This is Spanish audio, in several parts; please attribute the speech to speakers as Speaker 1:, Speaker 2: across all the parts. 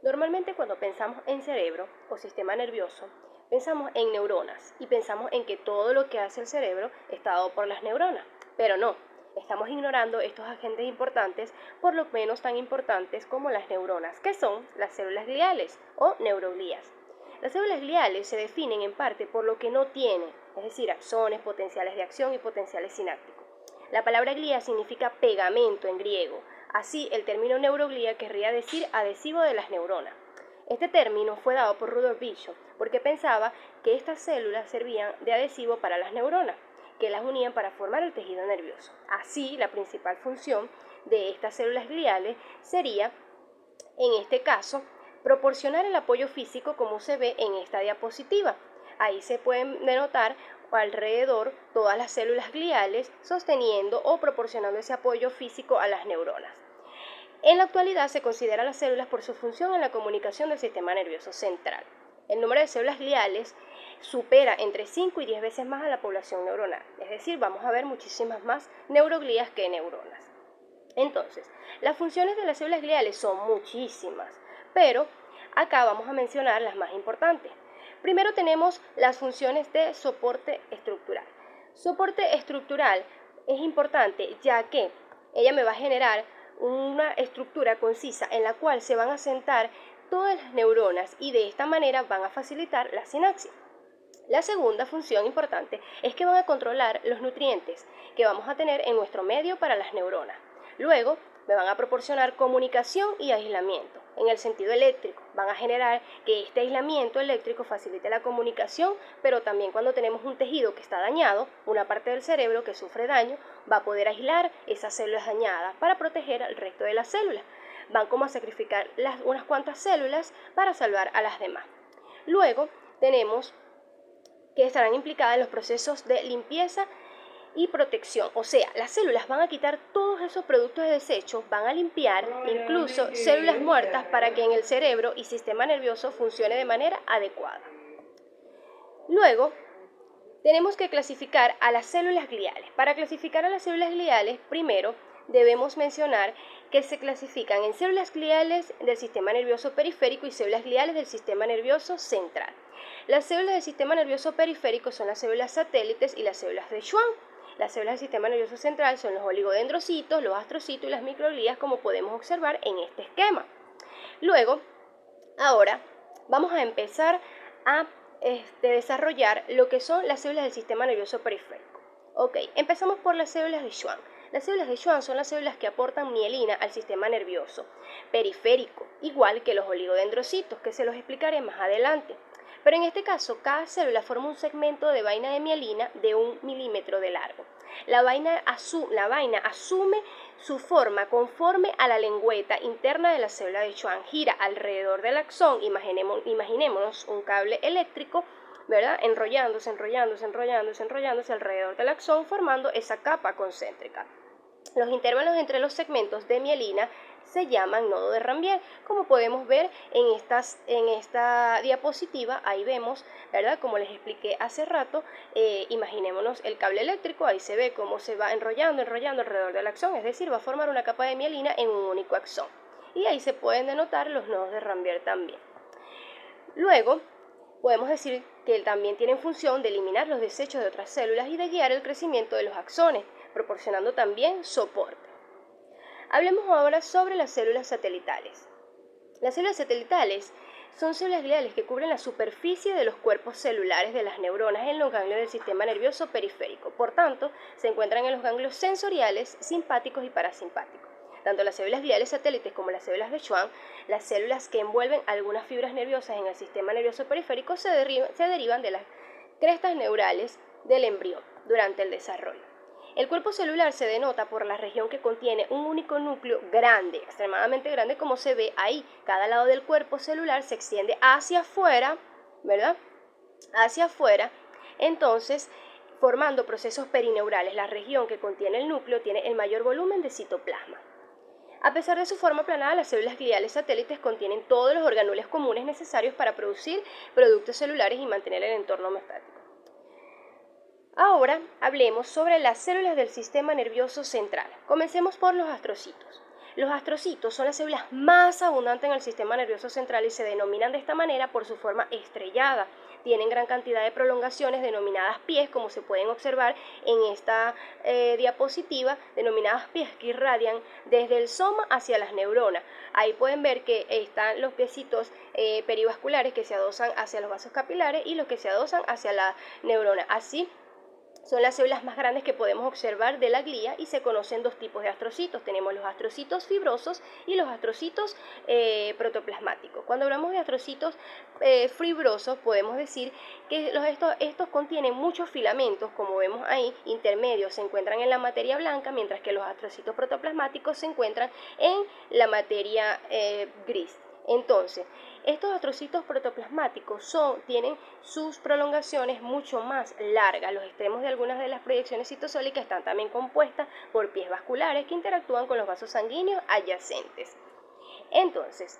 Speaker 1: Normalmente cuando pensamos en cerebro o sistema nervioso, pensamos en neuronas y pensamos en que todo lo que hace el cerebro está dado por las neuronas, pero no, estamos ignorando estos agentes importantes, por lo menos tan importantes como las neuronas, que son las células gliales o neuroglías. Las células gliales se definen en parte por lo que no tienen, es decir, axones, potenciales de acción y potenciales sinápticos. La palabra glía significa pegamento en griego. Así, el término neuroglía querría decir adhesivo de las neuronas. Este término fue dado por Rudolf Virchow porque pensaba que estas células servían de adhesivo para las neuronas, que las unían para formar el tejido nervioso. Así, la principal función de estas células gliales sería, en este caso, proporcionar el apoyo físico como se ve en esta diapositiva. Ahí se pueden denotar alrededor todas las células gliales sosteniendo o proporcionando ese apoyo físico a las neuronas. En la actualidad se considera las células por su función en la comunicación del sistema nervioso central. El número de células gliales supera entre 5 y 10 veces más a la población neuronal, es decir, vamos a ver muchísimas más neuroglías que neuronas. Entonces, las funciones de las células gliales son muchísimas, pero acá vamos a mencionar las más importantes. Primero tenemos las funciones de soporte estructural. Soporte estructural es importante ya que ella me va a generar una estructura concisa en la cual se van a sentar todas las neuronas y de esta manera van a facilitar la sinapsis. La segunda función importante es que van a controlar los nutrientes que vamos a tener en nuestro medio para las neuronas. Luego, me van a proporcionar comunicación y aislamiento. En el sentido eléctrico, van a generar que este aislamiento eléctrico facilite la comunicación, pero también cuando tenemos un tejido que está dañado, una parte del cerebro que sufre daño, va a poder aislar esas células dañadas para proteger al resto de las células. Van como a sacrificar unas cuantas células para salvar a las demás. Luego, tenemos que estarán implicadas en los procesos de limpieza y protección, o sea, las células van a quitar todos esos productos de desecho, van a limpiar incluso células muertas para que en el cerebro y sistema nervioso funcione de manera adecuada. Luego, tenemos que clasificar a las células gliales. Para clasificar a las células gliales, primero debemos mencionar que se clasifican en células gliales del sistema nervioso periférico y células gliales del sistema nervioso central. Las células del sistema nervioso periférico son las células satélites y las células de Schwann. Las células del sistema nervioso central son los oligodendrocitos, los astrocitos y las microglías, como podemos observar en este esquema. Luego, ahora vamos a empezar a desarrollar lo que son las células del sistema nervioso periférico. Ok, empezamos por las células de Schwann. Las células de Schwann son las células que aportan mielina al sistema nervioso periférico, igual que los oligodendrocitos, que se los explicaré más adelante. Pero en este caso, cada célula forma un segmento de vaina de mielina de 1 milímetro de largo. La vaina asume su forma conforme a la lengüeta interna de la célula de Schwann. Gira alrededor del axón, imaginémonos un cable eléctrico, ¿verdad? Enrollándose alrededor del axón, formando esa capa concéntrica. Los intervalos entre los segmentos de mielina se llaman nodo de Ranvier, como podemos ver en esta diapositiva. Ahí vemos, ¿verdad? Como les expliqué hace rato, imaginémonos el cable eléctrico, ahí se ve cómo se va enrollando alrededor del axón, es decir, va a formar una capa de mielina en un único axón. Y ahí se pueden denotar los nodos de Ranvier también. Luego, podemos decir que también tienen función de eliminar los desechos de otras células y de guiar el crecimiento de los axones, proporcionando también soporte. Hablemos ahora sobre las células satelitales. Las células satelitales son células gliales que cubren la superficie de los cuerpos celulares de las neuronas en los ganglios del sistema nervioso periférico. Por tanto, se encuentran en los ganglios sensoriales, simpáticos y parasimpáticos. Tanto las células gliales satélites como las células de Schwann, las células que envuelven algunas fibras nerviosas en el sistema nervioso periférico, se derivan de las crestas neurales del embrión durante el desarrollo. El cuerpo celular se denota por la región que contiene un único núcleo grande, extremadamente grande, como se ve ahí. Cada lado del cuerpo celular se extiende hacia afuera, ¿verdad? Hacia afuera, entonces formando procesos perineurales. La región que contiene el núcleo tiene el mayor volumen de citoplasma. A pesar de su forma aplanada, las células gliales satélites contienen todos los organelos comunes necesarios para producir productos celulares y mantener el entorno homeostático. Ahora hablemos sobre las células del sistema nervioso central. Comencemos por los astrocitos. Los astrocitos son las células más abundantes en el sistema nervioso central y se denominan de esta manera por su forma estrellada. Tienen gran cantidad de prolongaciones denominadas pies, como se pueden observar en esta diapositiva, denominadas pies que irradian desde el soma hacia las neuronas. Ahí pueden ver que están los piecitos perivasculares que se adosan hacia los vasos capilares y los que se adosan hacia la neurona. Así son las células más grandes que podemos observar de la glía y se conocen dos tipos de astrocitos. Tenemos los astrocitos fibrosos y los astrocitos protoplasmáticos. Cuando hablamos de astrocitos fibrosos, podemos decir que estos contienen muchos filamentos, como vemos ahí, intermedios, se encuentran en la materia blanca, mientras que los astrocitos protoplasmáticos se encuentran en la materia gris. Entonces, estos astrocitos protoplasmáticos tienen sus prolongaciones mucho más largas. Los extremos de algunas de las proyecciones citosólicas están también compuestas por pies vasculares que interactúan con los vasos sanguíneos adyacentes. Entonces,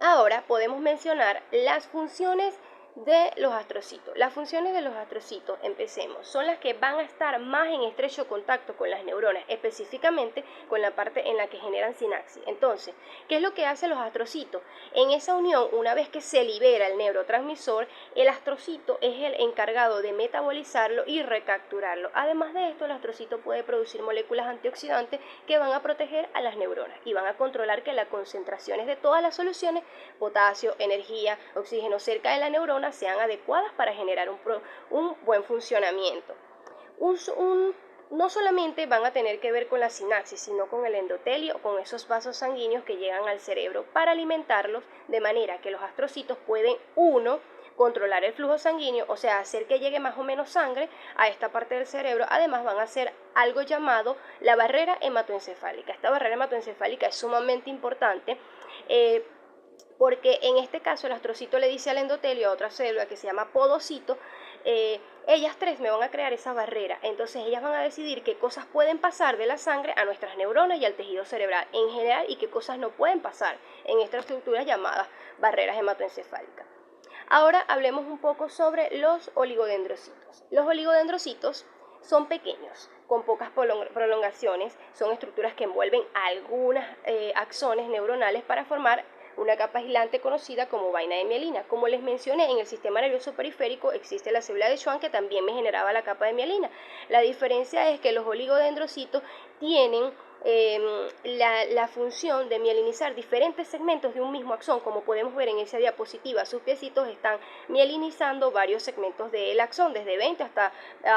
Speaker 1: ahora podemos mencionar las funciones de los astrocitos. Las funciones de los astrocitos, empecemos, son las que van a estar más en estrecho contacto con las neuronas, específicamente con la parte en la que generan sinapsis. Entonces, ¿qué es lo que hacen los astrocitos? En esa unión, una vez que se libera el neurotransmisor, el astrocito es el encargado de metabolizarlo y recapturarlo. Además de esto, el astrocito puede producir moléculas antioxidantes que van a proteger a las neuronas y van a controlar que las concentraciones de todas las soluciones, potasio, energía, oxígeno cerca de la neurona, sean adecuadas para generar un buen funcionamiento. No solamente van a tener que ver con la sinapsis, sino con el endotelio, con esos vasos sanguíneos que llegan al cerebro para alimentarlos, de manera que los astrocitos pueden, controlar el flujo sanguíneo, o sea, hacer que llegue más o menos sangre a esta parte del cerebro. Además van a hacer algo llamado la barrera hematoencefálica. Esta barrera hematoencefálica es sumamente importante porque en este caso el astrocito le dice al endotelio, a otra célula que se llama podocito, ellas tres me van a crear esa barrera. Entonces ellas van a decidir qué cosas pueden pasar de la sangre a nuestras neuronas y al tejido cerebral en general y qué cosas no pueden pasar en estas estructuras llamadas barreras hematoencefálicas. Ahora hablemos un poco sobre los oligodendrocitos. Los oligodendrocitos son pequeños, con pocas prolongaciones, son estructuras que envuelven algunas axones neuronales para formar una capa aislante conocida como vaina de mielina. Como les mencioné, en el sistema nervioso periférico existe la célula de Schwann que también me generaba la capa de mielina. La diferencia es que los oligodendrocitos tienen la función de mielinizar diferentes segmentos de un mismo axón. Como podemos ver en esa diapositiva, sus piecitos están mielinizando varios segmentos del axón, desde 20 hasta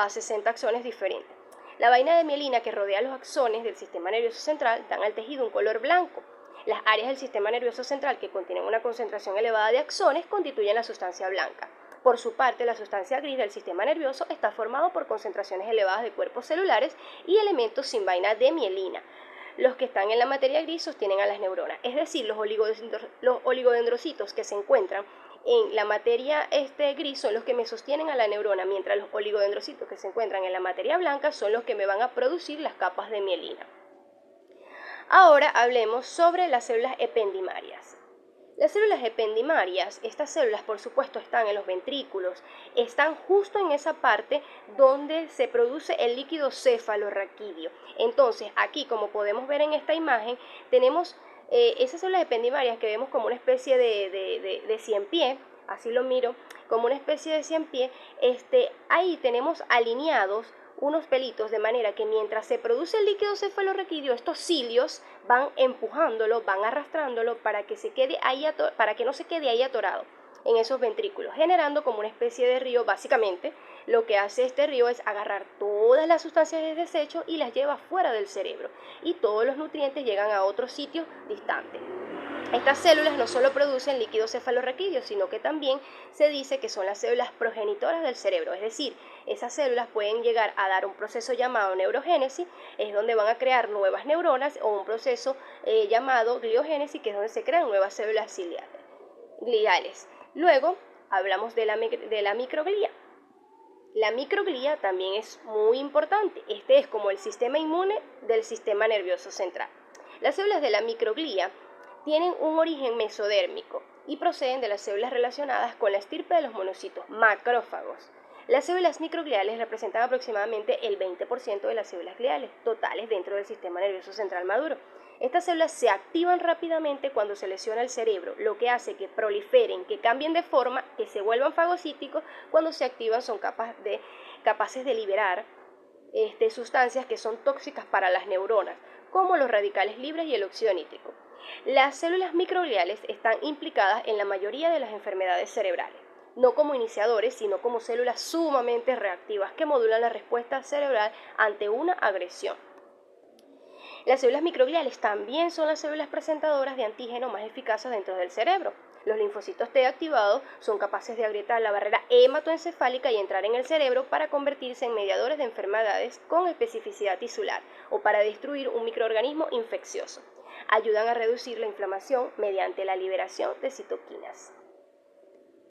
Speaker 1: 60 axones diferentes. La vaina de mielina que rodea los axones del sistema nervioso central dan al tejido un color blanco. Las áreas del sistema nervioso central que contienen una concentración elevada de axones constituyen la sustancia blanca. Por su parte, la sustancia gris del sistema nervioso está formado por concentraciones elevadas de cuerpos celulares y elementos sin vaina de mielina. Los que están en la materia gris sostienen a las neuronas, es decir, los oligodendrocitos que se encuentran en la materia gris son los que me sostienen a la neurona, mientras los oligodendrocitos que se encuentran en la materia blanca son los que me van a producir las capas de mielina. Ahora hablemos sobre las células ependimarias. Las células ependimarias, estas células por supuesto están en los ventrículos, están justo en esa parte donde se produce el líquido cefalorraquídeo. Entonces aquí, como podemos ver en esta imagen, tenemos esas células ependimarias que vemos como una especie de ciempié, así lo miro, como una especie de ciempié. Ahí tenemos alineados unos pelitos, de manera que mientras se produce el líquido cefalorraquídeo, estos cilios van empujándolo, van arrastrándolo para que no se quede ahí atorado en esos ventrículos, generando como una especie de río. Básicamente, lo que hace este río es agarrar todas las sustancias de desecho y las lleva fuera del cerebro, y todos los nutrientes llegan a otros sitios distantes. Estas células no solo producen líquido cefalorraquídeo, sino que también se dice que son las células progenitoras del cerebro, es decir, esas células pueden llegar a dar un proceso llamado neurogénesis, es donde van a crear nuevas neuronas, o un proceso llamado gliogénesis, que es donde se crean nuevas células gliales. Luego hablamos de la microglía. La microglía también es muy importante, es como el sistema inmune del sistema nervioso central. Las células de la microglía tienen un origen mesodérmico y proceden de las células relacionadas con la estirpe de los monocitos macrófagos. Las células microgliales representan aproximadamente el 20% de las células gliales totales dentro del sistema nervioso central maduro. Estas células se activan rápidamente cuando se lesiona el cerebro, lo que hace que proliferen, que cambien de forma, que se vuelvan fagocíticos. Cuando se activan son capaces de liberar sustancias que son tóxicas para las neuronas, como los radicales libres y el óxido nítrico. Las células microgliales están implicadas en la mayoría de las enfermedades cerebrales, no como iniciadores, sino como células sumamente reactivas que modulan la respuesta cerebral ante una agresión. Las células microgliales también son las células presentadoras de antígeno más eficaces dentro del cerebro. Los linfocitos T activados son capaces de agrietar la barrera hematoencefálica y entrar en el cerebro para convertirse en mediadores de enfermedades con especificidad tisular o para destruir un microorganismo infeccioso. Ayudan a reducir la inflamación mediante la liberación de citoquinas.